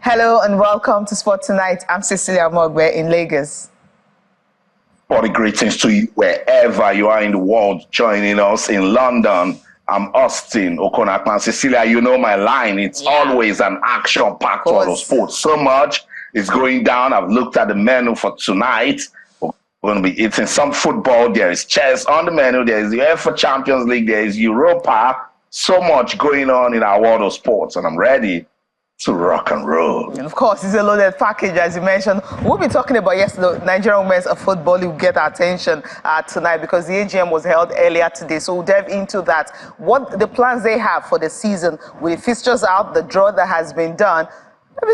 Hello and welcome to Sport Tonight. I'm Cecilia Mogbe in Lagos. Body greetings to you wherever you are in the world joining us in London. I'm Austin Okonakman. Cecilia, you know my line. It's always an action-packed world of sports. So much is going down. I've looked at the menu for tonight. We're going to be eating some football. There is chess on the menu. There is the UEFA Champions League. There is Europa. So much going on in our world of sports, and I'm ready to rock and roll. And of course, it's a loaded package, as you mentioned. We'll be talking about yesterday. Nigerian Women's Football will get our attention tonight because the AGM was held earlier today. So we'll delve into that. What the plans they have for the season, with the fixtures out, the draw that has been done. A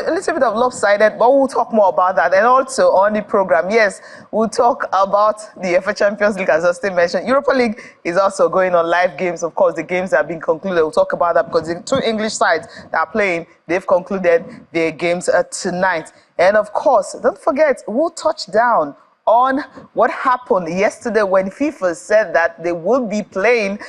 little bit of lopsided, but we'll talk more about that. And also on the program, yes, we'll talk about the UEFA Champions League, as Austin mentioned. Europa League is also going on live games. Of course, the games have been concluded. We'll talk about that because the two English sides that are playing, they've concluded their games tonight. And of course, don't forget, we'll touch down on what happened yesterday when FIFA said that they will be playing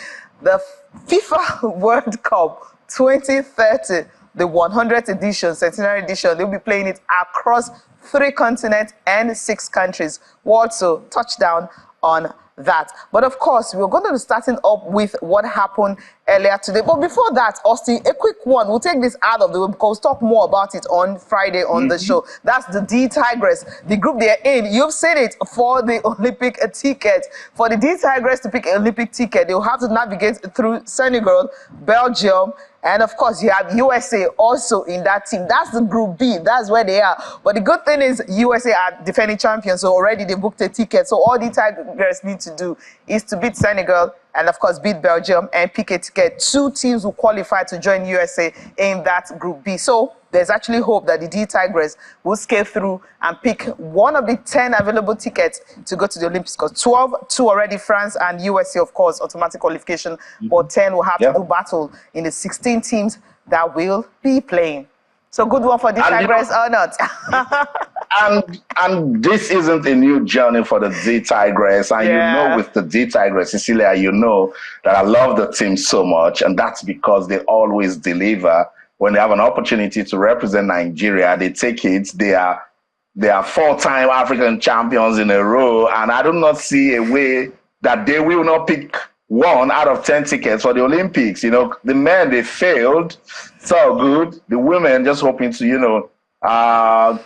the FIFA World Cup 2030. The 100th edition, centenary edition, they'll be playing it across 3 continents and 6 countries. We'll also touch down on that. But of course, we're going to be starting up with what happened earlier today. But before that, Austin, a quick one. We'll take this out of the way because we'll talk more about it on Friday on the show. That's the D Tigress, the group they're in. You've said it for the Olympic ticket. For the D Tigress to pick an Olympic ticket, they'll have to navigate through Senegal, Belgium, and of course, you have USA also in that team. That's the Group B. That's where they are. But the good thing is USA are defending champions, so already they booked a ticket. So all the Tigers need to do is to beat Senegal and, of course, beat Belgium and pick a ticket. 2 teams will qualify to join USA in that Group B. So there's actually hope that the D Tigers will scale through and pick one of the 10 available tickets to go to the Olympics. Because 2 already, France and USA, of course, automatic qualification. But 10 will have to do battle in the 16 teams that will be playing. So good one for the Tigers or not? and this isn't a new journey for the D Tigress. And you know, with the D Tigress, Cecilia, you know that I love the team so much. And that's because they always deliver. When they have an opportunity to represent Nigeria, they take it. They are 4-time African champions in a row. And I do not see a way that they will not pick 1 out of 10 tickets for the Olympics. You know, the men, they failed. So good. The women just hoping to, you know,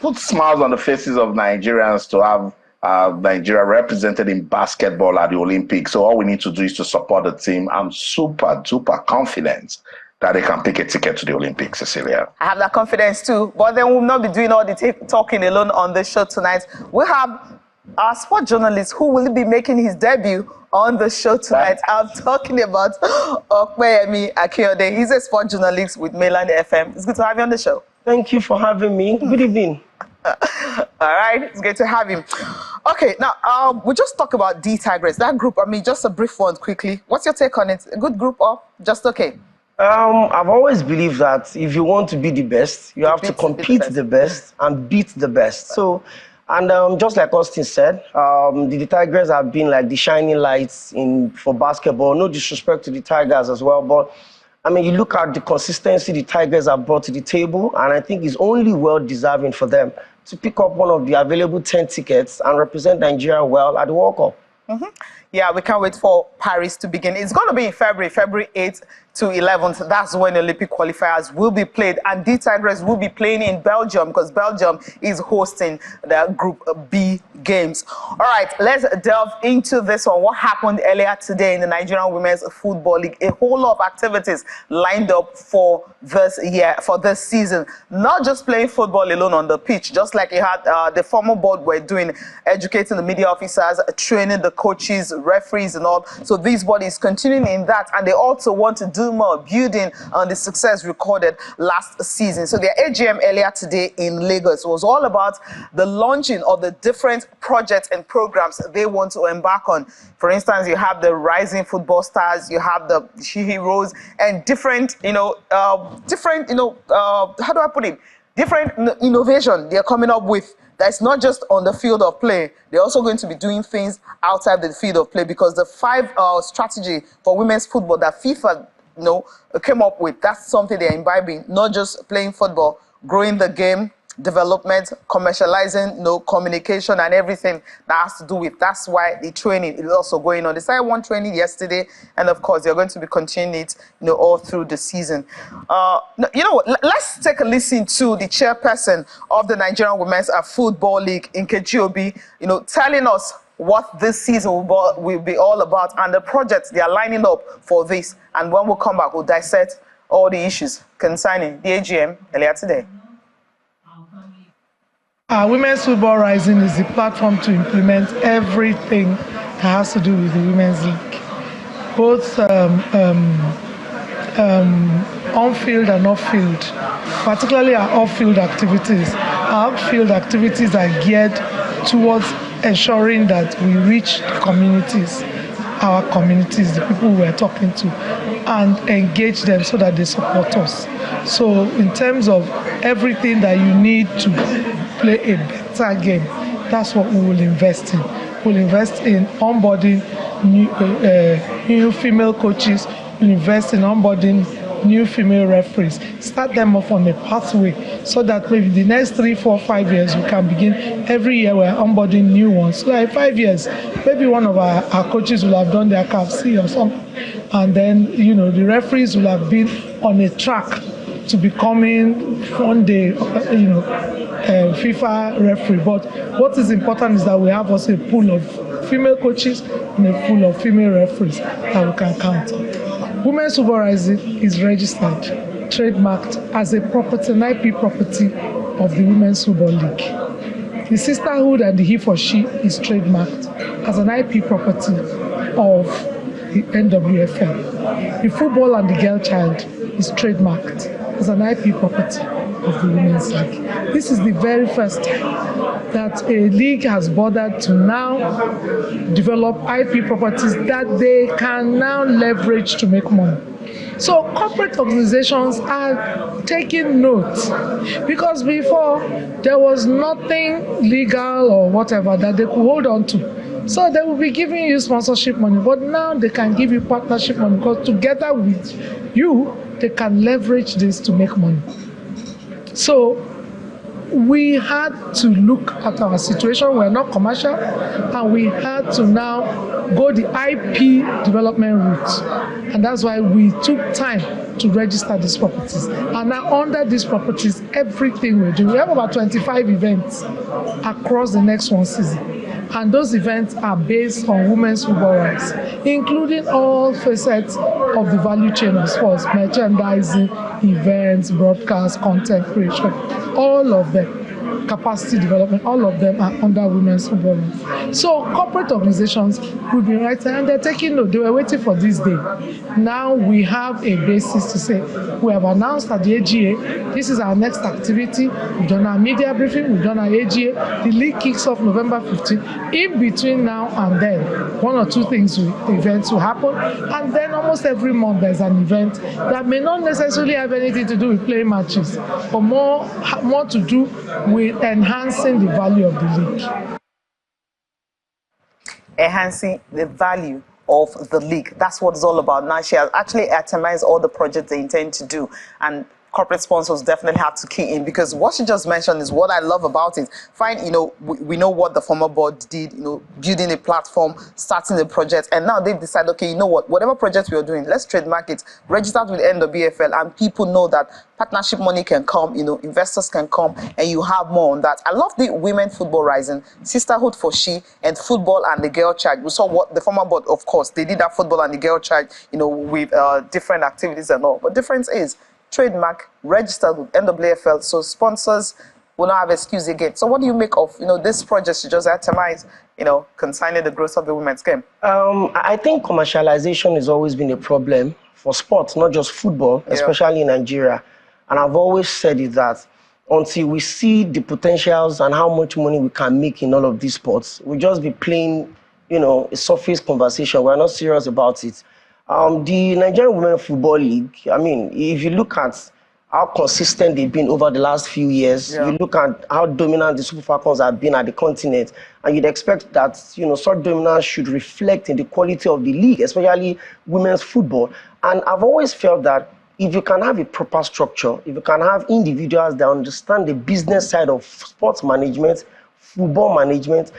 put smiles on the faces of Nigerians to have Nigeria represented in basketball at the Olympics. So all we need to do is to support the team. I'm super, super confident that they can pick a ticket to the Olympics, Cecilia. I have that confidence too. But then we'll not be doing all the talking alone on the show tonight. We have our sport journalist who will be making his debut on the show tonight. I'm talking about Okpeyemi Akinode. He's a sport journalist with Mainland FM. It's good to have you on the show. Thank you for having me. Good evening. All right, it's great to have him. Okay, now we just talk about D Tigress. That group, I mean, just a brief one quickly. What's your take on it? A good group or just okay? I've always believed that if you want to be the best, you have to compete the best and beat the best. So, and just like Austin said, the Tigers have been like the shining lights for basketball. No disrespect to the Tigers as well, but I mean, you look at the consistency the Tigers have brought to the table, and I think it's only well deserving for them to pick up one of the available 10 tickets and represent Nigeria well at the World Cup. Yeah, we can't wait for Paris to begin. It's going to be in February 8th to 11th. That's when Olympic qualifiers will be played. And D Tigers will be playing in Belgium because Belgium is hosting the Group B games. All right, let's delve into this one. What happened earlier today in the Nigerian Women's Football League? A whole lot of activities lined up for this year, for this season. Not just playing football alone on the pitch, just like it had the former board were doing, educating the media officers, training the coaches, referees and all. So these bodies continuing in that, and they also want to do more, building on the success recorded last season. So their AGM earlier today in Lagos was all about the launching of the different projects and programs they want to embark on. For instance, you have the Rising Football Stars, you have the She Heroes, and different, how do I put it? Different innovation they're coming up with. That's not just on the field of play. They're also going to be doing things outside the field of play, because the 5 strategy for women's football that FIFA came up with, that's something they're imbibing, not just playing football growing the game, development, commercializing, communication and everything that has to do with. That's why the training is also going on. They started one training yesterday, and of course, they're going to be continuing it, all through the season. You know what? Let's take a listen to the chairperson of the Nigerian Women's Football League, Nkechi Obi, telling us what this season will be all about and the projects they are lining up for this. And when we come back, we'll dissect all the issues concerning the AGM earlier today. Women's Football Rising is the platform to implement everything that has to do with the Women's League, both on-field and off-field, particularly our off-field activities. Our off-field activities are geared towards ensuring that we reach the communities, our communities, the people we're talking to, and engage them so that they support us. So in terms of everything that you need to play a better game, that's what we will invest in. We'll invest in onboarding new female coaches, we'll invest in onboarding new female referees, start them off on a pathway so that maybe the next 3, 4, 5 years we can begin every year we're onboarding new ones. So like 5 years, maybe one of our coaches will have done their CAFC or something, and then the referees will have been on a track to becoming one day FIFA referee. But what is important is that we have also a pool of female coaches and a pool of female referees that we can count on. Women's Football Rising is registered, trademarked as a property, an IP property of the Women's Football League. The sisterhood and the he for she is trademarked as an IP property of the NWFL. The football and the girl child is trademarked as an IP property of the Women's League. This is the very first time that a league has bothered to now develop IP properties that they can now leverage to make money. So corporate organizations are taking note, because before there was nothing legal or whatever that they could hold on to. So they will be giving you sponsorship money, but now they can give you partnership money, because together with you, they can leverage this to make money. So we had to look at our situation. We're not commercial, and we had to now go the IP development route. And that's why we took time to register these properties. And now under these properties, everything we're doing, we have about 25 events across the next one season. And those events are based on women's football rights, including all facets of the value chain of sports: merchandising, events, broadcast, content creation, all of them, capacity development, all of them are under women's football rights. So corporate organizations will be right there, and they're taking note. They were waiting for this day. Now we have a basis to say, we have announced at the AGA, this is our next activity. We've done our media briefing, we've done our AGA. The league kicks off November 15th. In between now and then, one or two events will happen, and then almost every month there's an event that may not necessarily have anything to do with playing matches, but more to do with enhancing the value of the league. Enhancing the value of the league. That's what it's all about. Now she has actually itemized all the projects they intend to do, and corporate sponsors definitely have to key in, because what she just mentioned is what I love about it. Fine, we know what the former board did, building a platform, starting the project, and now they've decided, okay, whatever project we're doing, let's trademark it, register with NWFL, and people know that partnership money can come, investors can come, and you have more on that. I love the Women Football Rising, Sisterhood for She, and Football and the Girl Child. We saw what the former board, of course, they did that Football and the Girl Child, with different activities and all. But difference is, trademark, registered with NWFL, so sponsors will not have excuse again. So what do you make of this project you just itemized, concerning the growth of the women's game? I think commercialization has always been a problem for sports, not just football, especially in Nigeria. And I've always said it that until we see the potentials and how much money we can make in all of these sports, we'll just be playing, a surface conversation. We're not serious about it. The Nigerian Women Football League, if you look at how consistent they've been over the last few years, you look at how dominant the Super Falcons have been at the continent, and you'd expect that, such dominance should reflect in the quality of the league, especially women's football. And I've always felt that if you can have a proper structure, if you can have individuals that understand the business side of sports management, football management,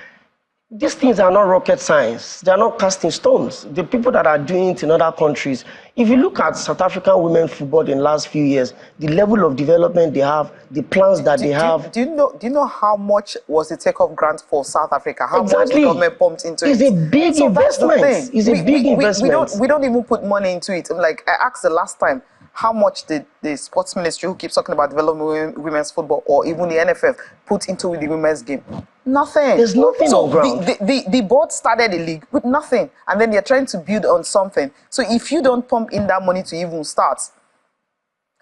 these things are not rocket science. They are not casting stones. The people that are doing it in other countries, if you look at South African women's football in the last few years, the level of development they have, the plans that they have. Do you know how much was the takeoff grant for South Africa? How much the government pumped into it? It's a big investment. It's a big investment. We don't even put money into it. Like I asked the last time, how much did the sports ministry, who keeps talking about developing women's football, or even the NFF, put into the women's game? Nothing. There's nothing on ground. The board started a league with nothing, and then they're trying to build on something. So if you don't pump in that money to even start,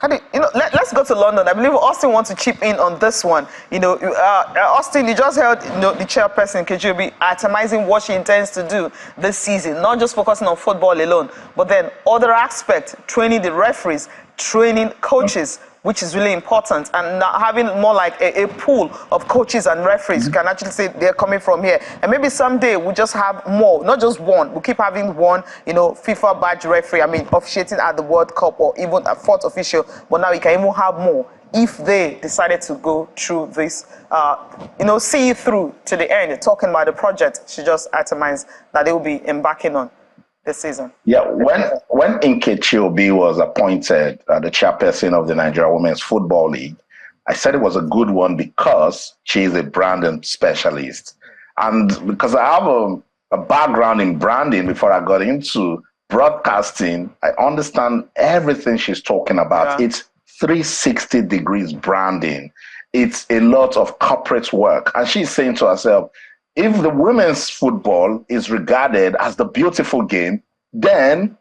let's go to London. I believe Austin wants to chip in on this one. Austin, you just heard the chairperson, Kejobi, itemizing what she intends to do this season, not just focusing on football alone, but then other aspects, training the referees, training coaches, which is really important, and having more like a pool of coaches and referees. You can actually say they're coming from here. And maybe someday we'll just have more, not just one. We'll keep having one, FIFA badge referee, officiating at the World Cup, or even a fourth official. But now we can even have more if they decided to go through this, see it through to the end. Talking about the project, she just itemized that they will be embarking on this season. Yeah, when Nkechi Obi was appointed the chairperson of the Nigeria Women's Football League, I said it was a good one because she is a branding specialist. And because I have a background in branding before I got into broadcasting, I understand everything she's talking about. Yeah. It's 360 degrees branding. It's a lot of corporate work. And she's saying to herself, if the women's football is regarded as the beautiful game, then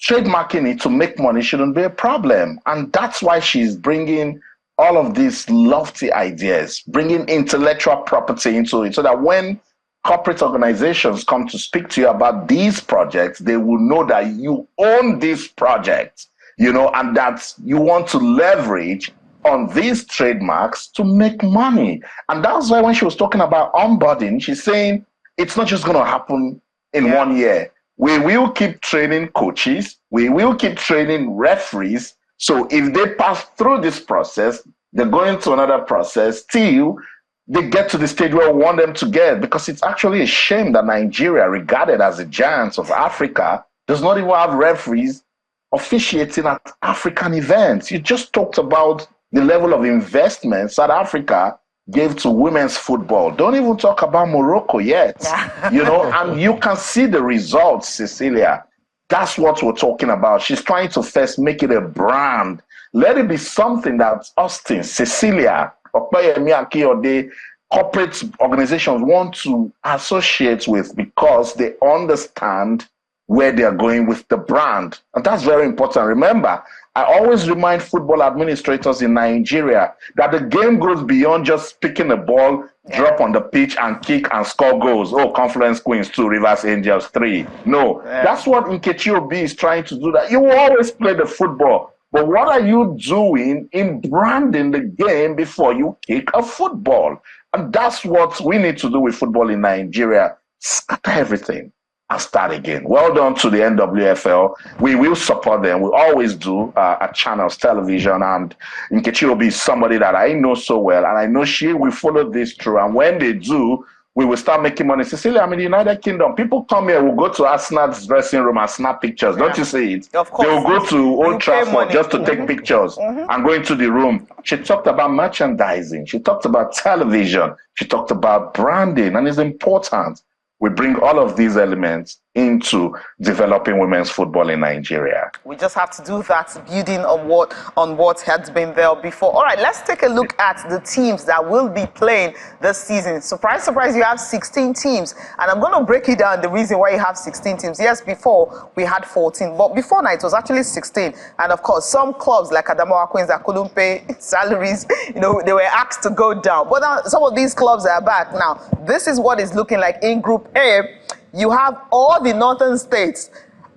trademarking it to make money shouldn't be a problem. And that's why she's bringing all of these lofty ideas, bringing intellectual property into it, so that when corporate organizations come to speak to you about these projects, they will know that you own these projects, and that you want to leverage on these trademarks to make money. And that's why when she was talking about onboarding, she's saying it's not just going to happen in 1 year. We will keep training coaches. We will keep training referees. So if they pass through this process, they're going to another process till they get to the stage where we want them to get. Because it's actually a shame that Nigeria, regarded as the giants of Africa, does not even have referees officiating at African events. You just talked about the level of investment South Africa gave to women's football. Don't even talk about Morocco yet. Yeah. And you can see the results, Cecilia. That's what we're talking about. She's trying to first make it a brand. Let it be something that Austin, Cecilia, Okpeyemi or the corporate organizations want to associate with, because they understand where they are going with the brand. And that's very important. Remember, I always remind football administrators in Nigeria that the game goes beyond just picking a ball, drop on the pitch and kick and score goals. Oh, Conference Queens 2, Rivers Angels 3. No, that's what Nkechi Obi is trying to do. That you will always play the football, but what are you doing in branding the game before you kick a football? And that's what we need to do with football in Nigeria. Scatter everything and start again. Well done to the NWFL. We will support them. We always do at Channels Television. And Nkechi Obi is somebody that I know so well, and I know she will follow this through. And when they do, we will start making money. Cecilia, I'm in the United Kingdom. People come here, will go to Arsenal's dressing room and snap pictures. Don't you see it? Of course. They will go to Old Trafford just to take pictures and go into the room. She talked about merchandising. She talked about television. She talked about branding, and it's important we bring all of these elements into developing women's football in Nigeria. We just have to do that, building on what has been there before. All right, let's take a look at the teams that will be playing this season. Surprise, surprise, you have 16 teams. And I'm going to break it down, the reason why you have 16 teams. Yes, before we had 14, but before now it was actually 16. And of course, some clubs like Adamawa Queens that couldn't pay salaries, they were asked to go down. But now some of these clubs are back. Now, this is what it's looking like in Group A. You have all the northern states,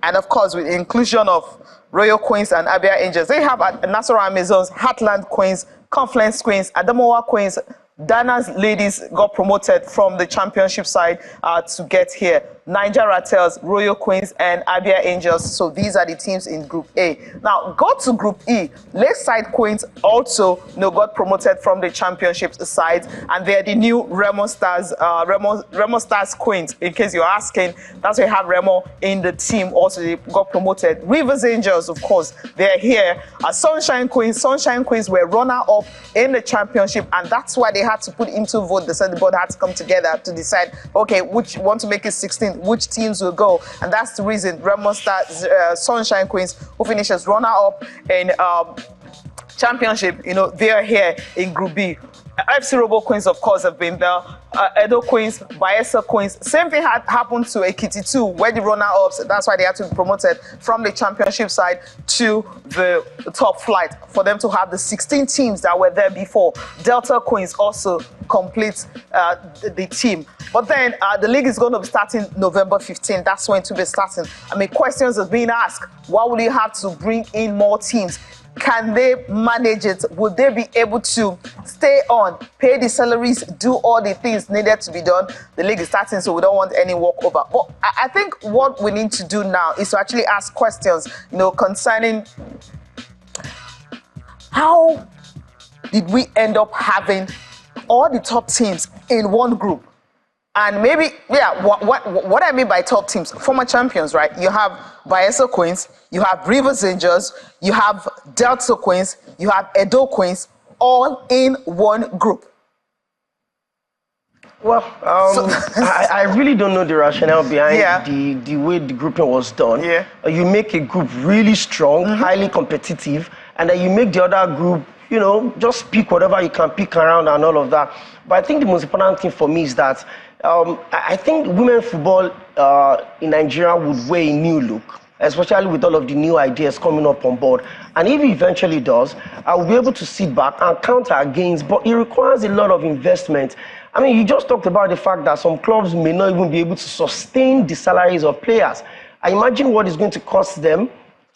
and of course with the inclusion of Royal Queens and Abia Angels. They have Nasarawa Amazons, Heartland Queens, Confluence Queens, Adamawa Queens, Dana's ladies got promoted from the championship side to get here. Niger Ratels, Royal Queens, and Abia Angels. So these are the teams in Group A. Now, go to Group E. Lakeside Queens also got promoted from the championship side, and they're the new Remo Stars, Remo Stars Queens. In case you're asking, that's why you have Remo in the team. Also, they got promoted. Rivers Angels, of course, they're here. Sunshine Queens were runner-up in the championship, and that's why they had to put into vote. The Senate board had to come together to decide, okay, which want to make it 16. Which teams will go, and that's the reason Remo Stars, Sunshine Queens, who finishes runner-up in championship, they are here in Group B. FC Robo Queens, of course, have been there. Edo Queens, Bayelsa Queens. Same thing had happened to Ekiti too, where the runner-ups, that's why they had to be promoted from the championship side to the top flight for them to have the 16 teams that were there before. Delta Queens also complete the team. But then the league is going to be starting November 15. That's when to be starting. I mean, questions are being asked. Why would you have to bring in more teams? Can they manage it? Would they be able to stay on, pay the salaries, do all the things needed to be done? The league is starting, so we don't want any walkover. But I think what we need to do now is to actually ask questions, concerning how did we end up having all the top teams in one group? And maybe, what I mean by top teams, former champions, right? You have Bayelsa Queens, you have Rivers Angels, you have Delta Queens, you have Edo Queens, all in one group. Well, I really don't know the rationale behind the way the grouping was done. Yeah. You make a group really strong, highly competitive, and then you make the other group, just pick whatever you can pick around and all of that. But I think the most important thing for me is that I think women's football in Nigeria would wear a new look, especially with all of the new ideas coming up on board. And if it eventually does, I will be able to sit back and count our gains, but it requires a lot of investment. I mean, you just talked about the fact that some clubs may not even be able to sustain the salaries of players. I imagine what it's going to cost them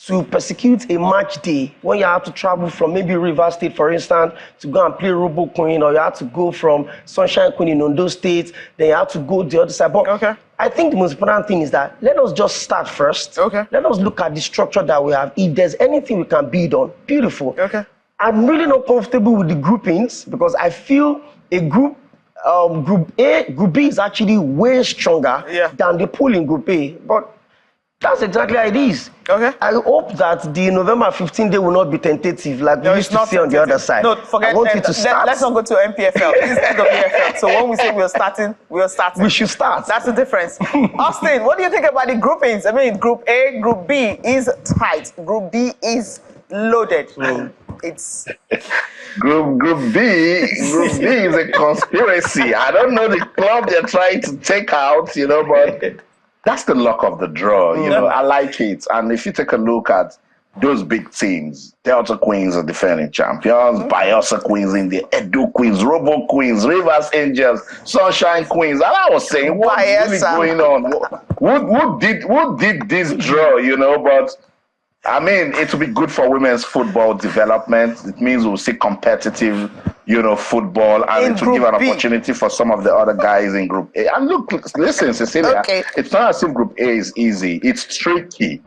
to persecute a match day when you have to travel from maybe River State, for instance, to go and play Robo Queen, or you have to go from Sunshine Queen in Ondo State, then you have to go the other side. But I think the most important thing is that let us just start first. Let us look at the structure that we have. If there's anything we can build on, beautiful. I'm really not comfortable with the groupings because I feel a group Group B is actually way stronger than the pool in Group A. But that's exactly how it is. I hope that the November 15th day will not be tentative like we used to see on the other side. No, forget it. Let's not go to NPFL. This is NWFL. So when we say we're starting, we're starting. We should start. That's the difference. Austin, what do you think about the groupings? I mean, Group A, Group B is tight. Group B is loaded. It's Group B is a conspiracy. I don't know the club they're trying to take out, but that's the luck of the draw. I like it. And if you take a look at those big teams, Delta Queens are defending champions, Bayelsa Queens in the Edo Queens, Robo Queens, Rivers Angels, Sunshine Queens. And I was saying, what's really going on? Who did this draw, But I mean, it will be good for women's football development. It means we'll see competitive, football, and it will give an opportunity for some of the other guys in Group A. And look, listen, Cecilia, it's not as if Group A is easy. It's tricky,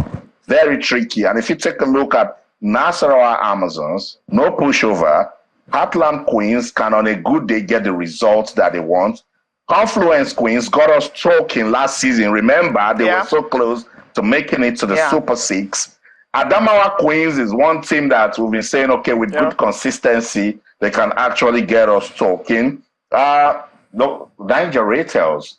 very tricky. And if you take a look at Nasarawa Amazons, no pushover, Heartland Queens can on a good day get the results that they want. Confluence Queens got us talking last season. Remember, they were so close to making it to the Super Six. Adamawa Queens is one team that we've been saying, okay, with good consistency, they can actually get us talking. Niger Ratels.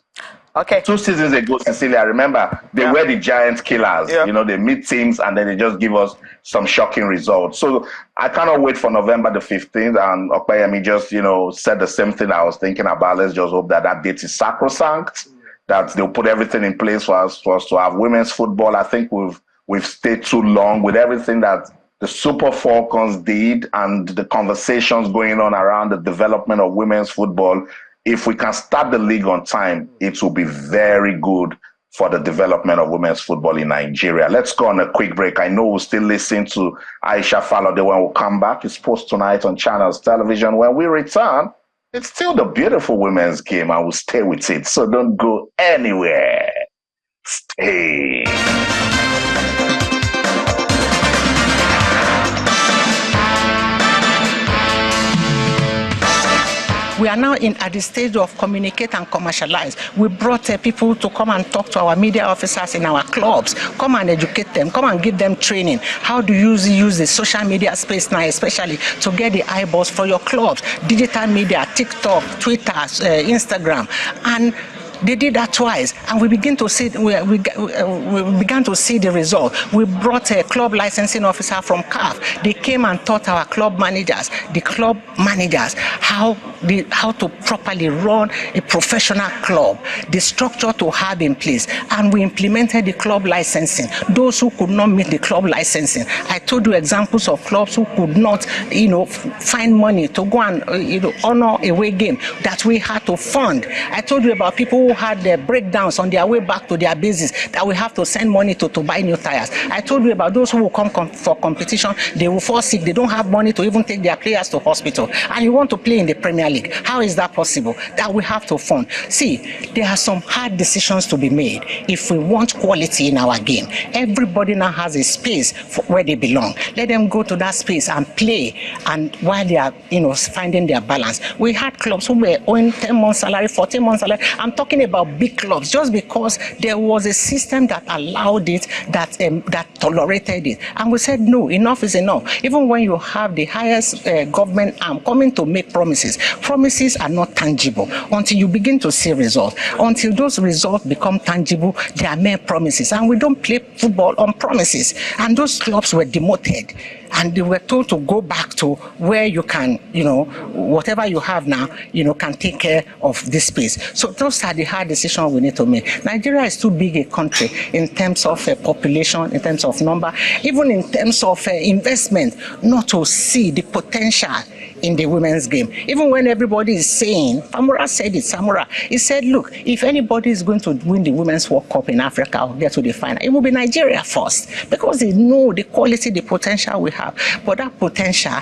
2 seasons ago, Cecilia, I remember they were the giant killers. They meet teams and then they just give us some shocking results. So I cannot wait for November the 15th. And Okpeyemi just, said the same thing I was thinking about. Let's just hope that date is sacrosanct, that they'll put everything in place for us to have women's football. I think we've stayed too long with everything that the Super Falcons did and the conversations going on around the development of women's football. If we can start the league on time, it will be very good for the development of women's football in Nigeria. Let's go on a quick break. I know we'll still listen to Aisha Falode when we come back. It's Post Tonight on Channels Television. When we return, It's still the beautiful women's game. I will stay with it. So don't go anywhere. Stay. We are now at the stage of communicate and commercialize. We brought people to come and talk to our media officers in our clubs, come and educate them, come and give them training. How do you use the social media space now, especially to get the eyeballs for your clubs, digital media, TikTok, Twitter, Instagram, and they did that twice, and we began to see the result. We brought a club licensing officer from CAF. They came and taught our club managers, how to properly run a professional club, the structure to have in place, and we implemented the club licensing. Those who could not meet the club licensing, I told you examples of clubs who could not, find money to go and honor a away game that we had to fund. I told you about people who had their breakdowns on their way back to their bases that we have to send money to buy new tires. I told you about those who will come for competition, they will fall sick, they don't have money to even take their players to hospital, and you want to play in the Premier League. How is that possible? That we have to fund. See, there are some hard decisions to be made if we want quality in our game. Everybody now has a space where they belong. Let them go to that space and play, and while they are finding their balance. We had clubs who were owing 10 months salary, 14 months salary. I'm talking about big clubs, just because there was a system that allowed it, that tolerated it. And we said, no, enough is enough. Even when you have the highest government arm coming to make promises, promises are not tangible until you begin to see results. Until those results become tangible, they are mere promises. And we don't play football on promises. And those clubs were demoted. And they were told to go back to where you can, whatever you have now, can take care of this space. So those are the hard decisions we need to make. Nigeria is too big a country in terms of population, in terms of number, even in terms of investment, not to see the potential in the women's game. Even when everybody is saying, Samura said it, he said, look, if anybody is going to win the Women's World Cup in Africa or get to the final, it will be Nigeria first, because they know the quality, the potential we have. But that potential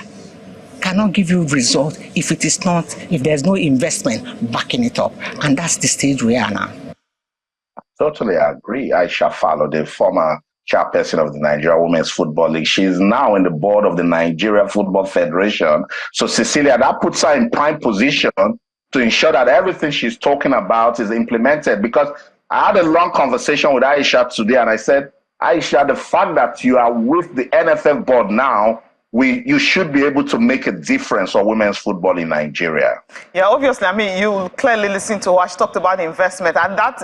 cannot give you result if there's no investment backing it up. And that's the stage we are now. Totally agree. Aisha Fallow, the former chairperson of the Nigeria Women's Football League. She is now in the board of the Nigeria Football Federation. So, Cecilia, that puts her in prime position to ensure that everything she's talking about is implemented. Because I had a long conversation with Aisha today, and I said, Aisha, the fact that you are with the NFF board now, you should be able to make a difference for women's football in Nigeria. Yeah, obviously. I mean, you clearly listened to her. She talked about investment, and that,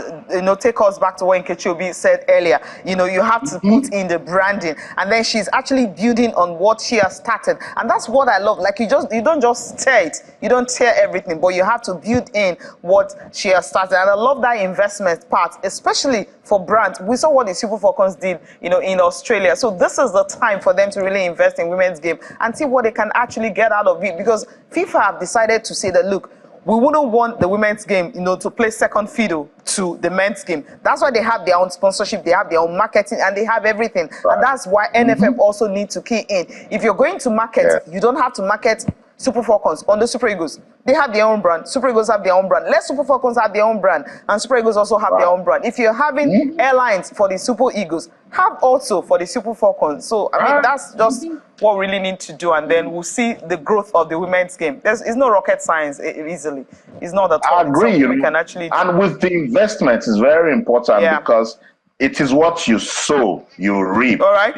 take us back to what Nkechi Obi said earlier. You have to put in the branding, and then she's actually building on what she has started, and that's what I love. Like, you don't just tear it, you don't tear everything, but you have to build in what she has started, and I love that investment part, especially for brands. We saw what the Super Falcons did, in Australia. So this is the time for them to really invest in women's game and see what they can actually get out of it, because FIFA have decided to say that, look, we wouldn't want the women's game, to play second fiddle to the men's game. That's why they have their own sponsorship, they have their own marketing, and they have everything. Right. And that's why NFF also need to key in. If you're going to market, you don't have to market Super Falcons on the Super Eagles. They have their own brand. Super Eagles have their own brand. Let Super Falcons have their own brand, and Super Eagles also have their own brand. If you're having airlines for the Super Eagles, have also for the Super Falcons. So, I mean, that's just what we really need to do, and then we'll see the growth of the women's game. It's no rocket science easily. It's not at all. I agree. We can actually do. And with the investment, it's very important because it is what you sow, you reap. All right.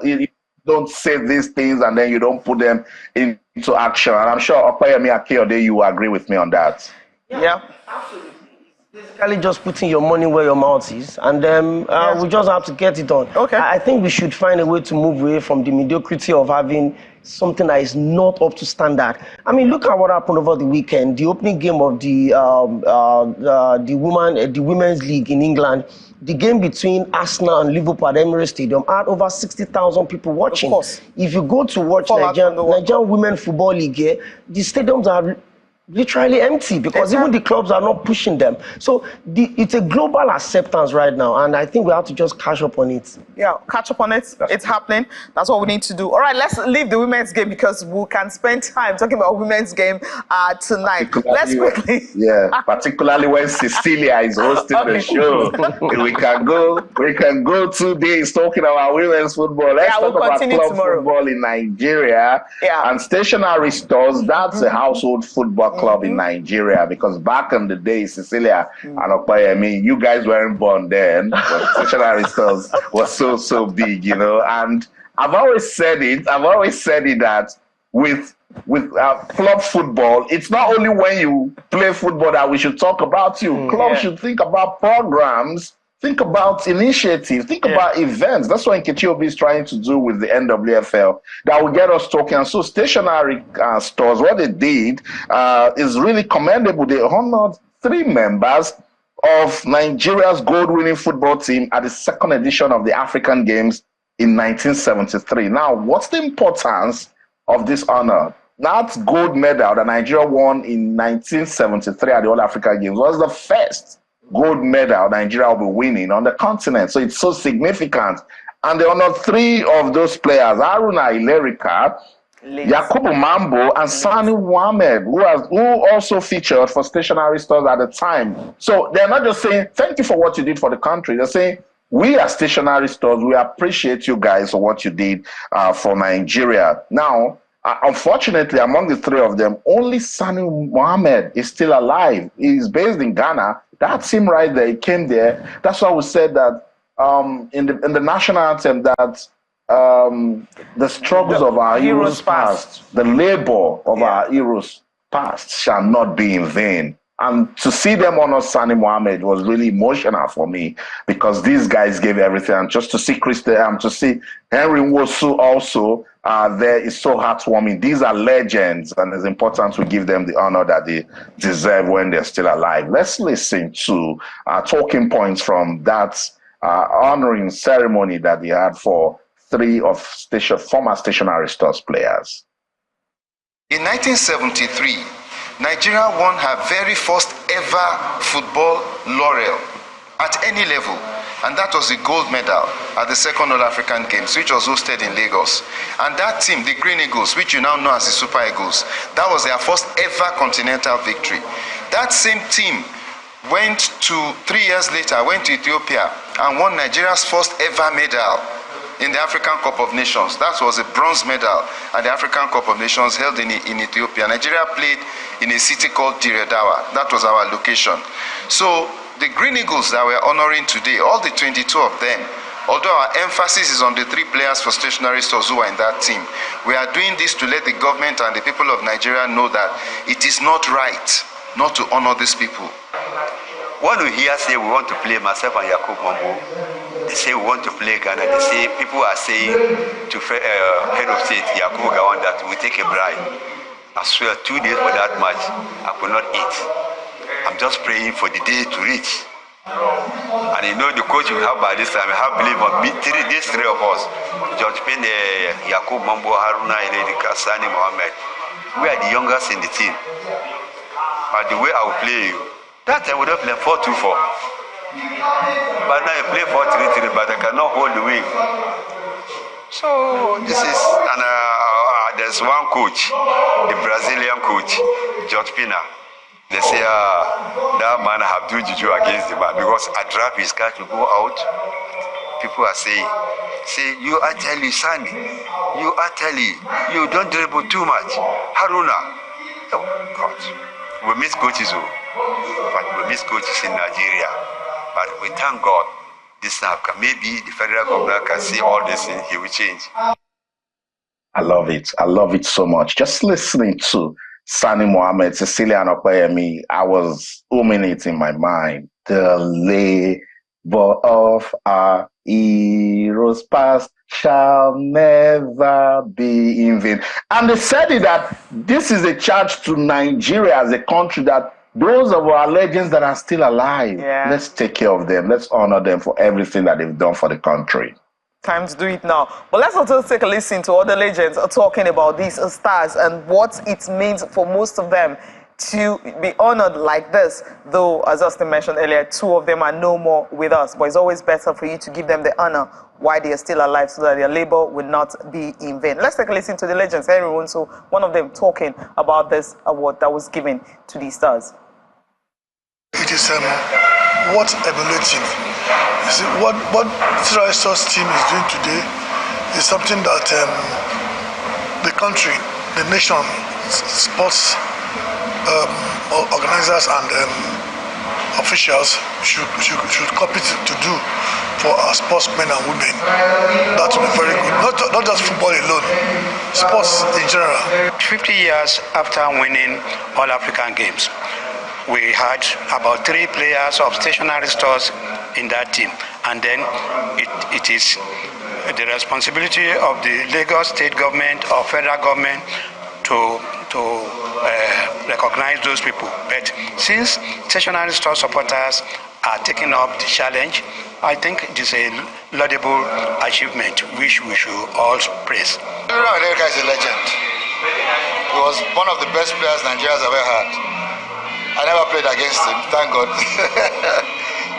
You don't say these things and then you don't put them into action. And I'm sure Opeyemi Akeode, you will agree with me on that. Yeah. Absolutely. Basically just putting your money where your mouth is, and then we just have to get it done. Okay. I think we should find a way to move away from the mediocrity of having something that is not up to standard. I mean, look at what happened over the weekend. The opening game of the Women's League in England, the game between Arsenal and Liverpool at Emirates Stadium, had over 60,000 people watching. Of course. If you go to watch Nigerian Women Football League, the stadiums are literally empty because even the clubs are not pushing them. So it's a global acceptance right now, and I think we have to just catch up on it. Yeah, catch up on it. It's happening. That's what we need to do. All right, let's leave the women's game because we can spend time talking about women's game tonight. Let's quickly. Yeah, particularly when Cecilia is hosting the show. we can go 2 days talking about women's football. Let's talk about club football in Nigeria. Yeah. And stationary stores, that's a household football club in Nigeria, because back in the day, Cecilia and Okpayemi, you guys weren't born then, but stationary stores was so big, you know. And I've always said it that with club football, it's not only when you play football that we should talk about you. Clubs should think about programs, think about initiatives, think about events. That's what Nkechi Obi is trying to do with the NWFL. That will get us talking. And so stationary stores, what they did is really commendable. They honored 3 members of Nigeria's gold-winning football team at the 2nd edition of the African Games in 1973. Now, what's the importance of this honor? That gold medal that Nigeria won in 1973 at the All Africa Games was the first gold medal Nigeria will be winning on the continent. So it's so significant. And they honored 3 of those players, Haruna Ilerika, Yakubu Mambo, and Sani Mohammed, who also featured for stationary stores at the time. So they're not just saying, thank you for what you did for the country. They're saying, we are stationary stores. We appreciate you guys for what you did for Nigeria. Now, unfortunately, among the 3 of them, only Sani Mohammed is still alive. He's based in Ghana. That's him right there. He came there. That's why we said that in the national anthem that the struggles of our heroes past, the labor of our heroes past shall not be in vain. And to see them honor Sani Mohammed was really emotional for me, because these guys gave everything. And just to see to see Henry Nwosu also there is so heartwarming. These are legends, and it's important to give them the honor that they deserve when they're still alive. Let's listen to talking points from that honoring ceremony that they had for 3 of former stationary stores players. In 1973, Nigeria won her very first ever football laurel at any level, and that was the gold medal at the 2nd All African Games, which was hosted in Lagos. And that team, the Green Eagles, which you now know as the Super Eagles, that was their first ever continental victory. That same team went to 3 years later, went to Ethiopia and won Nigeria's first ever medal in the African Cup of Nations. That was a bronze medal at the African Cup of Nations held in Ethiopia. Nigeria played in a city called Diredawa. That was our location. So the Green Eagles that we're honoring today, all the 22 of them, although our emphasis is on the 3 players for stationary stores who are in that team, we are doing this to let the government and the people of Nigeria know that it is not right not to honor these people. When we hear say we want to play myself and Yakubu Mambo, they say we want to play Ghana. They say people are saying to head of state Yakubu Gowon that we take a bribe. I swear 2 days for that match, I could not eat. I'm just praying for the day to reach. And you know the coach we have by this time, I have believe on me, these 3 of us, George Pende, Yakubu Mambo, Haruna Ilerika, Sani Mohammed. We are the youngest in the team. But the way I will play you, that time we don't play 4-2-4. But now I play 4-3-3, but I cannot hold the wing. So this is, and there's one coach, the Brazilian coach, George Pina. They say that man have do juju against the man because I drop his car to go out. People are saying, you actually, Sani, you actually, you don't dribble too much. Haruna, oh God, we miss coaches, but we miss coaches in Nigeria. But we thank God, this now maybe the federal government can see all this things, he will change. I love it. I love it so much. Just listening to Sani Mohammed, Cecilia and Okpayemi, I was humming it in my mind. The labor of our heroes past shall never be in vain. And they said it that this is a charge to Nigeria as a country, that those of our legends that are still alive, let's take care of them. Let's honor them for everything that they've done for the country. Time to do it now. But let's also take a listen to other legends talking about these stars and what it means for most of them to be honored like this, though, as Austin mentioned earlier, 2 of them are no more with us. But it's always better for you to give them the honor while they are still alive so that their labor will not be in vain. Let's take a listen to the legends, Henry Wonso, one of them talking about this award that was given to these stars. It is what's emulating. You see, what Trice's team is doing today is something that the country, the nation, sports organizers and officials should copy to do for our sportsmen and women. That will be very good. Not just football alone, sports in general. 50 years after winning All African Games, we had about 3 players of stationary stores in that team, and then it is the responsibility of the Lagos state government or federal government to recognize those people. But since stationary store supporters are taking up the challenge, I think it is a laudable achievement which we should all praise. America is a legend. He was one of the best players Nigeria has ever had. I never played against him, thank God.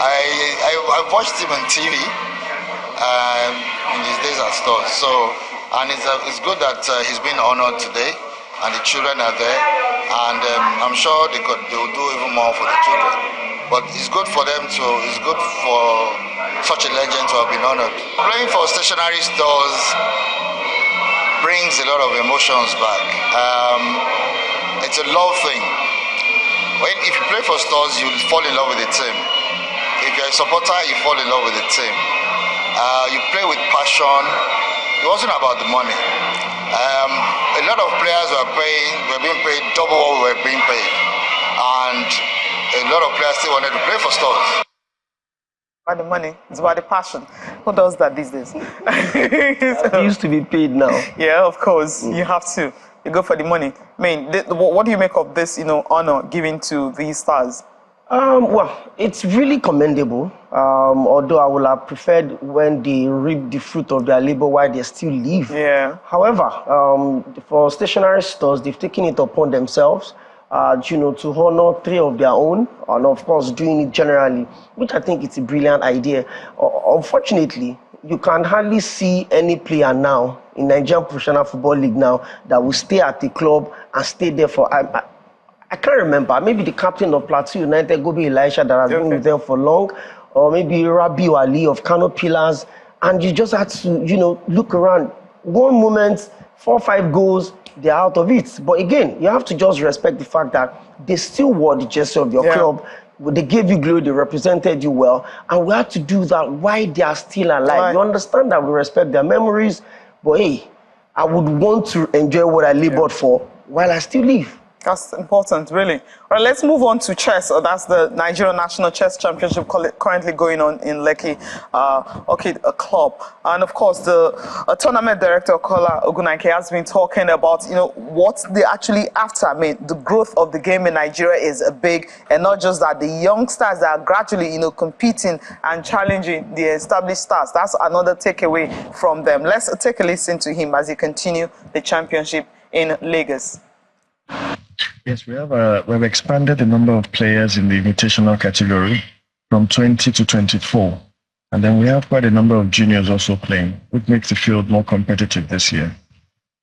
I watched him on TV in his days at stores. So, and it's good that he's been honored today, and the children are there, and I'm sure they will do even more for the children. But it's good for them to. It's good for such a legend to have been honored. Playing for stationary stores brings a lot of emotions back. It's a love thing. If you play for stores, you fall in love with the team. If you're a supporter, you fall in love with the team. You play with passion. It wasn't about the money. A lot of players were being paid double what we were being paid, and a lot of players still wanted to play for stores. About the money, it's about the passion. Who does that these days? They used to be paid now. Yeah, of course, you have to. You go for the money. I mean, what do you make of this, honor given to these stars? Well, it's really commendable. Although I would have preferred when they reap the fruit of their labor while they still live. Yeah. However, for stationary stores, they've taken it upon themselves, to honor 3 of their own, and of course doing it generally, which I think it's a brilliant idea. Unfortunately, you can hardly see any player now in Nigerian Professional Football League now that will stay at the club and stay there for. I can't remember. Maybe the captain of Plateau United, Gobi Elisha, that has been with them for long, or maybe Rabi Ali of Kano Pillars, and you just had to, look around. One moment, 4 or 5 goals, they're out of it. But again, you have to just respect the fact that they still wore the jersey of your club. They gave you glory, they represented you well, and we have to do that while they are still alive. Right. You understand that we respect their memories, but hey, I would want to enjoy what I labored for while I still live. That's important, really. All right, let's move on to chess. That's the Nigerian National Chess Championship currently going on in Lekki, a club. And of course, the tournament director, Kola Ogunanke, has been talking about, what they actually after. I mean, the growth of the game in Nigeria is big, and not just that, the youngsters that are gradually, competing and challenging the established stars. That's another takeaway from them. Let's take a listen to him as he continues the championship in Lagos. Yes, we've expanded the number of players in the invitational category from 20 to 24. And then we have quite a number of juniors also playing, which makes the field more competitive this year.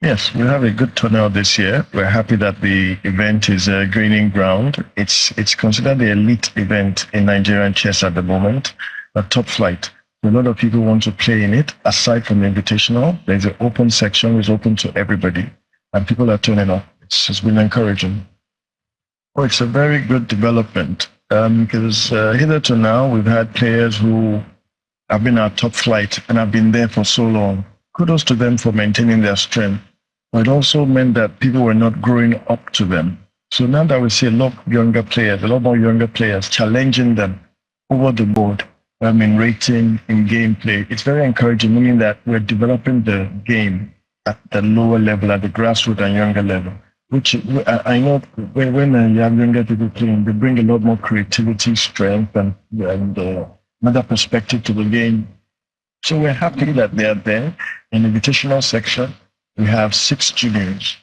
Yes, we have a good turnout this year. We're happy that the event is gaining ground. It's considered the elite event in Nigerian chess at the moment, a top flight. A lot of people want to play in it. Aside from the invitational, there's an open section which is open to everybody, and people are turning up. It's been encouraging. Oh, it's a very good development because hitherto now we've had players who have been our top flight and have been there for so long. Kudos to them for maintaining their strength. But it also meant that people were not growing up to them. So now that we see a lot more younger players challenging them over the board, in rating, in gameplay, it's very encouraging, meaning that we're developing the game at the lower level, at the grassroots and younger level. Which I know when you have younger people playing, they bring a lot more creativity, strength, and another perspective to the game. So we're happy that they are there. In the invitational section, we have 6 juniors.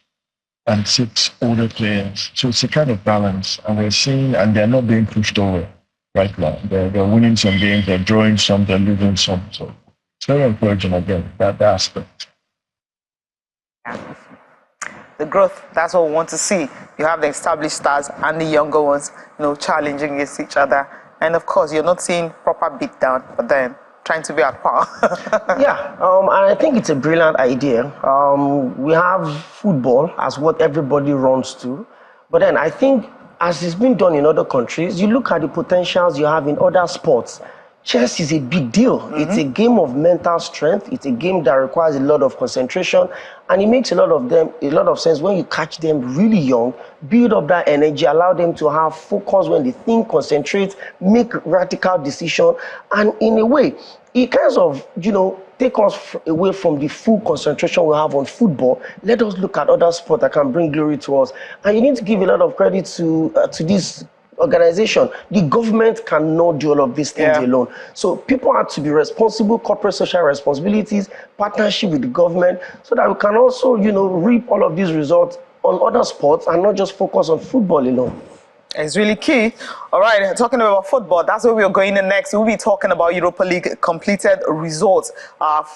and 6 older players. So it's a kind of balance. And we're seeing, and they're not being pushed over right now. They're winning some games, they're drawing some, they're losing some. So it's very encouraging again, that aspect. The growth, that's what we want to see. You have the established stars and the younger ones, challenging against each other. And of course, you're not seeing proper beatdown, but then trying to be at par. Yeah, and I think it's a brilliant idea. We have football as what everybody runs to. But then I think, as it's been done in other countries, you look at the potentials you have in other sports. Chess is a big deal. Mm-hmm. It's a game of mental strength. It's a game that requires a lot of concentration, and it makes a lot of sense when you catch them really young, build up that energy, allow them to have focus when they think, concentrate, make radical decisions, and in a way, it kind of, take us away from the full concentration we have on football. Let us look at other sports that can bring glory to us, and you need to give a lot of credit to this organization. The government cannot do all of these things alone. So people have to be responsible, corporate social responsibilities, partnership with the government, so that we can also, reap all of these results on other sports and not just focus on football alone. It's really key. All right, talking about football, that's where we're going in next. We'll be talking about Europa League completed results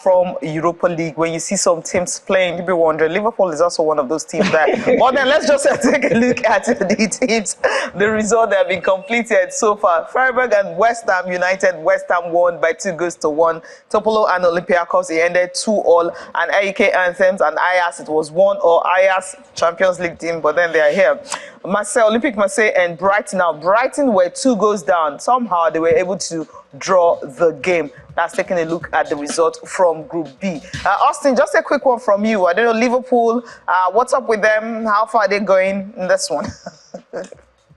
from Europa League. When you see some teams playing, you'll be wondering, Liverpool is also one of those teams there. But then let's just take a look at the teams, the result that have been completed so far. Freiburg and West Ham United. West Ham won by 2-1. Topolo and Olympiacos, it ended 2-2. And AEK Anthems and Ajax, it was 1-0. Ajax Champions League team, but then they are here. Marseille, Olympique Marseille and Brighton. Now, Brighton were 2 goals down. Somehow, they were able to draw the game. That's taking a look at the result from Group B. Austin, just a quick one from you. I don't know, Liverpool, what's up with them? How far are they going in this one?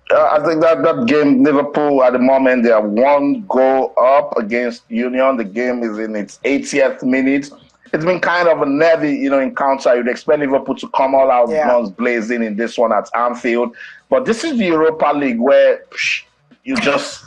I think that game, Liverpool, at the moment, they are 1 goal up against Union. The game is in its 80th minute. It's been kind of a nervy, encounter. You'd expect Liverpool to come all out guns blazing in this one at Anfield. But this is the Europa League where you just,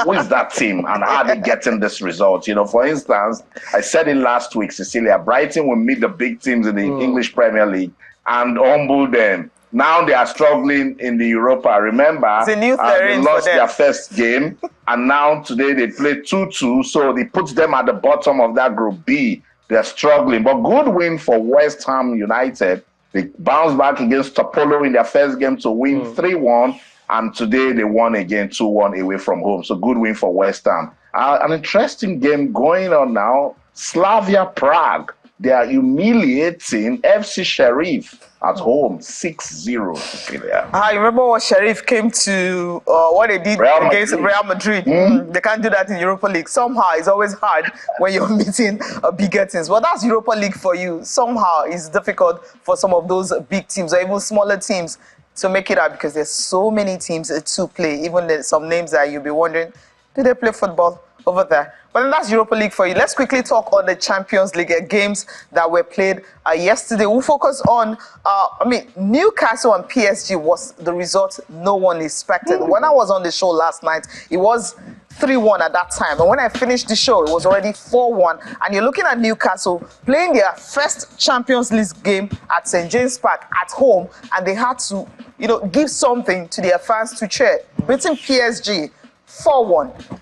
who is that team and how are they getting this result? For instance, I said it last week, Cecilia, Brighton will meet the big teams in the English Premier League and humble them. Now they are struggling in the Europa. Remember, they lost their first game, and now today they play 2-2, so they put them at the bottom of that Group B. They're struggling, but good win for West Ham United. They bounced back against Topolo in their first game to win 3-1, and today they won again 2-1 away from home. So good win for West Ham. An interesting game going on now. Slavia Prague, they are humiliating FC Sheriff at home, 6-0. I remember what Sheriff came to, what they did against Real Madrid. They can't do that in Europa League. Somehow, it's always hard when you're meeting bigger teams. Well, that's Europa League for you. Somehow, it's difficult for some of those big teams or even smaller teams to make it out because there's so many teams to play. Even there's some names that you'll be wondering, do they play football over there? But then that's Europa League for you. Let's quickly talk on the Champions League games that were played yesterday. We'll focus on, Newcastle and PSG was the result no one expected. When I was on the show last night, it was 3-1 at that time. And when I finished the show, it was already 4-1. And you're looking at Newcastle playing their first Champions League game at St. James Park at home. And they had to, give something to their fans to cheer. Beating PSG 4-1.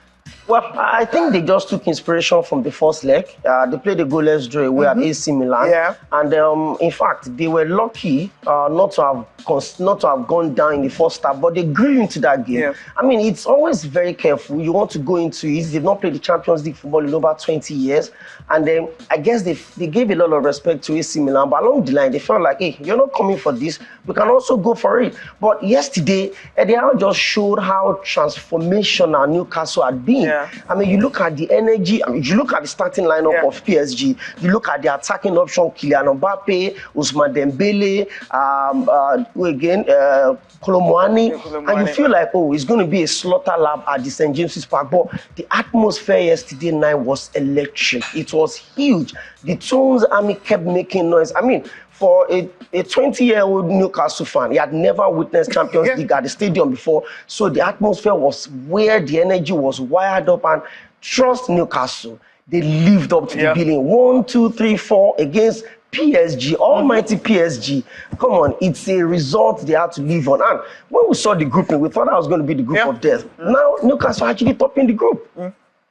Well, I think they just took inspiration from the first leg. They played a goalless draw away at AC Milan. And in fact, they were lucky not to have gone down in the first half, but they grew into that game. It's always very careful. You want to go into it. They've not played the Champions League football in over 20 years. And then I guess they gave a lot of respect to AC Milan, but along the line, they felt like, hey, you're not coming for this. We can also go for it. But yesterday, Eddie Howe just showed how transformational Newcastle had been. You look at the energy. You look at the starting lineup of PSG. You look at the attacking option: Kylian Mbappe, Ousmane Dembele, Kolo Muani, and you feel like, it's going to be a slaughter lab at the St. James's Park. But the atmosphere yesterday night was electric. It was huge. The Tones Army kept making noise. For a 20-year-old Newcastle fan, he had never witnessed Champions League at the stadium before. So the atmosphere was where the energy was wired up, and trust Newcastle. They lived up to the billing. 1, 2, 3, 4 against PSG, almighty PSG. Come on, it's a result they had to live on. And when we saw the grouping, we thought that was going to be the group of death. Now, Newcastle actually topping the group.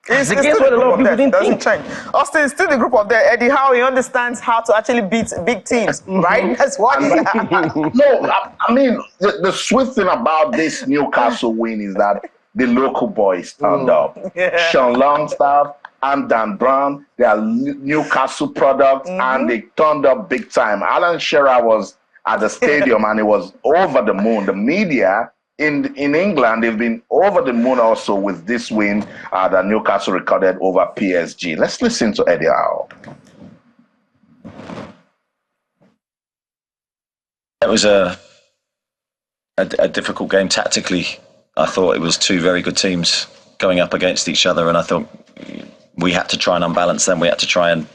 It's against still what the a lot of group people of didn't death. think. Doesn't change. Austin is still the group of death. Eddie Howe, he understands how to actually beat big teams, right? That's what. No, I mean, the sweet thing about this Newcastle win is that the local boys turned up. Sean Longstaff and Dan Brown, they are Newcastle products, and they turned up big time. Alan Shearer was at the stadium and he was over the moon. The media in England, they've been over the moon also with this win that Newcastle recorded over PSG. Let's listen to Eddie Howe. It was a difficult game tactically. I thought it was two very good teams going up against each other, and I thought we had to try and unbalance them. We had to try and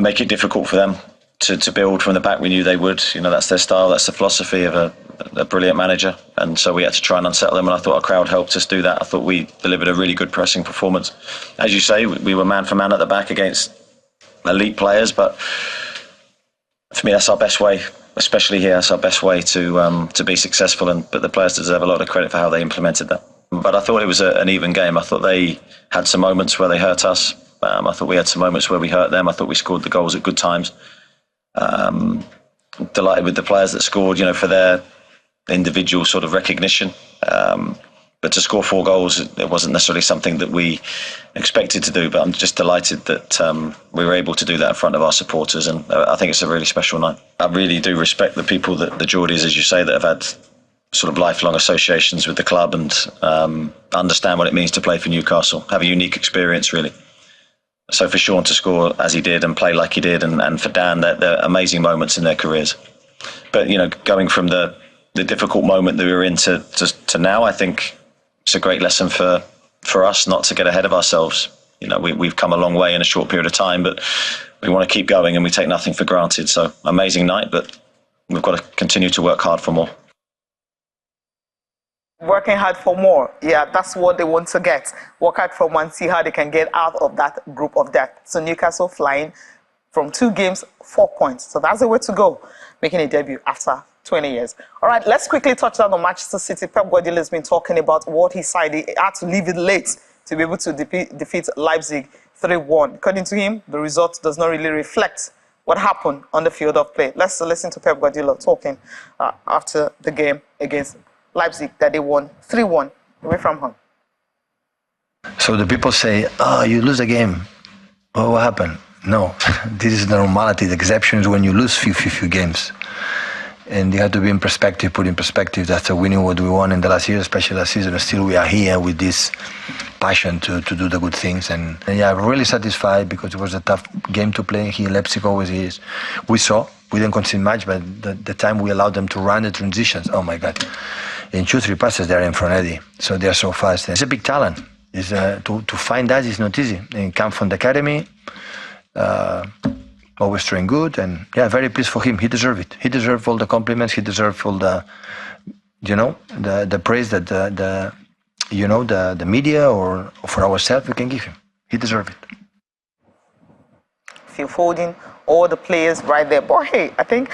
make it difficult for them to build from the back. We knew they would. You know, that's their style. That's the philosophy of a brilliant manager. And so we had to try and unsettle them, and I thought our crowd helped us do that. I thought we delivered a really good pressing performance. As you say, we were man for man at the back against elite players, but for me, that's our best way. Especially here, that's our best way to be successful. But the players deserve a lot of credit for how they implemented that. But I thought it was an even game. I thought they had some moments where they hurt us. I thought we had some moments where we hurt them. I thought we scored the goals at good times. Delighted with the players that scored, for their individual sort of recognition. But to score 4 goals, it wasn't necessarily something that we expected to do. But I'm just delighted that we were able to do that in front of our supporters. And I think it's a really special night. I really do respect the people, the Geordies, as you say, that have had sort of lifelong associations with the club and understand what it means to play for Newcastle. Have a unique experience, really. So for Sean to score as he did and play like he did, and for Dan, they're amazing moments in their careers. But, going from the difficult moment that we were in to now, I think it's a great lesson for us not to get ahead of ourselves. We've come a long way in a short period of time, but we want to keep going and we take nothing for granted. So amazing night, but we've got to continue to work hard for more. Working hard for more. Yeah, that's what they want to get. Work hard for more and see how they can get out of that group of death. So Newcastle flying from 2 games, 4 points. So that's the way to go, making a debut after 20 years. All right, let's quickly touch on Manchester City. Pep Guardiola has been talking about what he said. He had to leave it late to be able to defeat Leipzig 3-1. According to him, the result does not really reflect what happened on the field of play. Let's listen to Pep Guardiola talking after the game against Leipzig that they won 3-1 away from home. So the people say, you lose a game. Oh, what happened? No, this is the normality. The exception is when you lose few games. And you have to be in perspective, put in perspective that's winning what we won in the last year, especially last season. Still, we are here with this passion to do the good things. And yeah, I'm really satisfied because it was a tough game to play. Here, Leipzig always is. We didn't concede much, but the time we allowed them to run the transitions, oh my God. In 2-3 passes, they're in front of Eddie. So they're so fast. It's a big talent. To find that is not easy. They come from the academy. Always train good, and yeah, very pleased for him. He deserved it. He deserved all the compliments. He deserved all the praise that the media or for ourselves we can give him. He deserved it. Phil Foden, all the players right there. But hey, I think,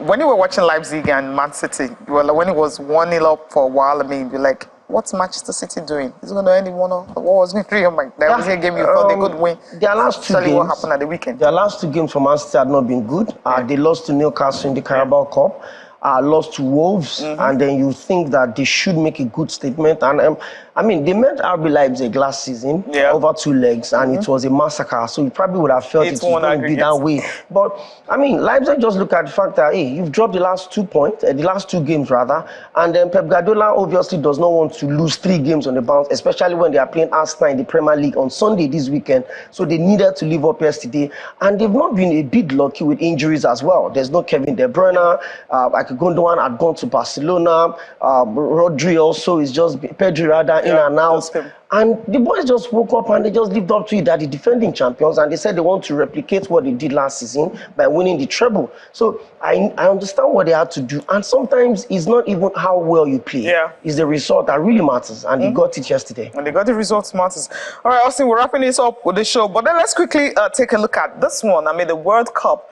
when you were watching Leipzig and Man City, when it was 1-0 up for a while, you're like, what's Manchester City doing? Is it going to end in 1-0? What was going on? That was a game you thought they could win. Their last 2 games. What happened at the weekend? Their last 2 games for Man City had not been good. They lost to Newcastle in the Carabao Cup. Lost to Wolves, and then you think that they should make a good statement. And they met RB Leipzig last season over 2 legs, and it was a massacre. So you probably would have felt it was going to be that way. But Leipzig just look at the fact that you've dropped the last 2 points, the last 2 games rather, and then Pep Guardiola obviously does not want to lose 3 games on the bounce, especially when they are playing Arsenal in the Premier League on Sunday this weekend. So they needed to live up yesterday, and they've not been a bit lucky with injuries as well. There's no Kevin De Bruyne. I Gundogan had gone to Barcelona. Rodri also is just Pedri rather in and out. And the boys just woke up and they just lived up to it, that the defending champions, and they said they want to replicate what they did last season by winning the treble. So I understand what they had to do. And sometimes it's not even how well you play. It's the result that really matters. And they got it yesterday. And they got the results matters. All right, Austin, we're wrapping this up with the show. But then let's quickly take a look at this one. I mean, the World Cup.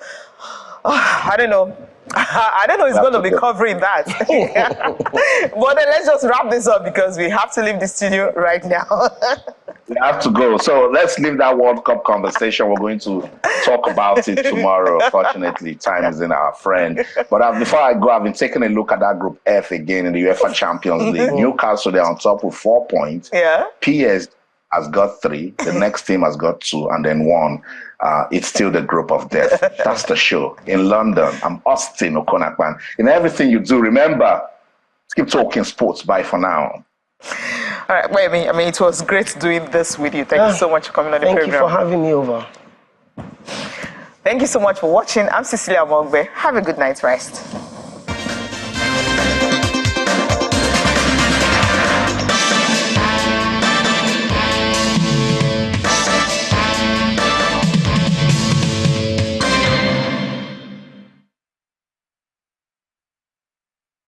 I don't know. I don't know who's going to be covering that. But then let's just wrap this up because we have to leave the studio right now. We have to go. So let's leave that World Cup conversation. We're going to talk about it tomorrow. Fortunately, time is in our friend. But before I go, I've been taking a look at that Group F again in the UEFA Champions League. Newcastle, they're on top with 4 points. PSG has got 3. The next team has got 2 and then 1. It's still the group of death. That's the show. In London, I'm Austin Okonakpan. In everything you do, remember, keep talking sports. Bye for now. All right, well, I mean, it was great doing this with you. Thank you so much for coming on the program. Thank you for having me over. Thank you so much for watching. I'm Cecilia Mogbe. Have a good night's rest.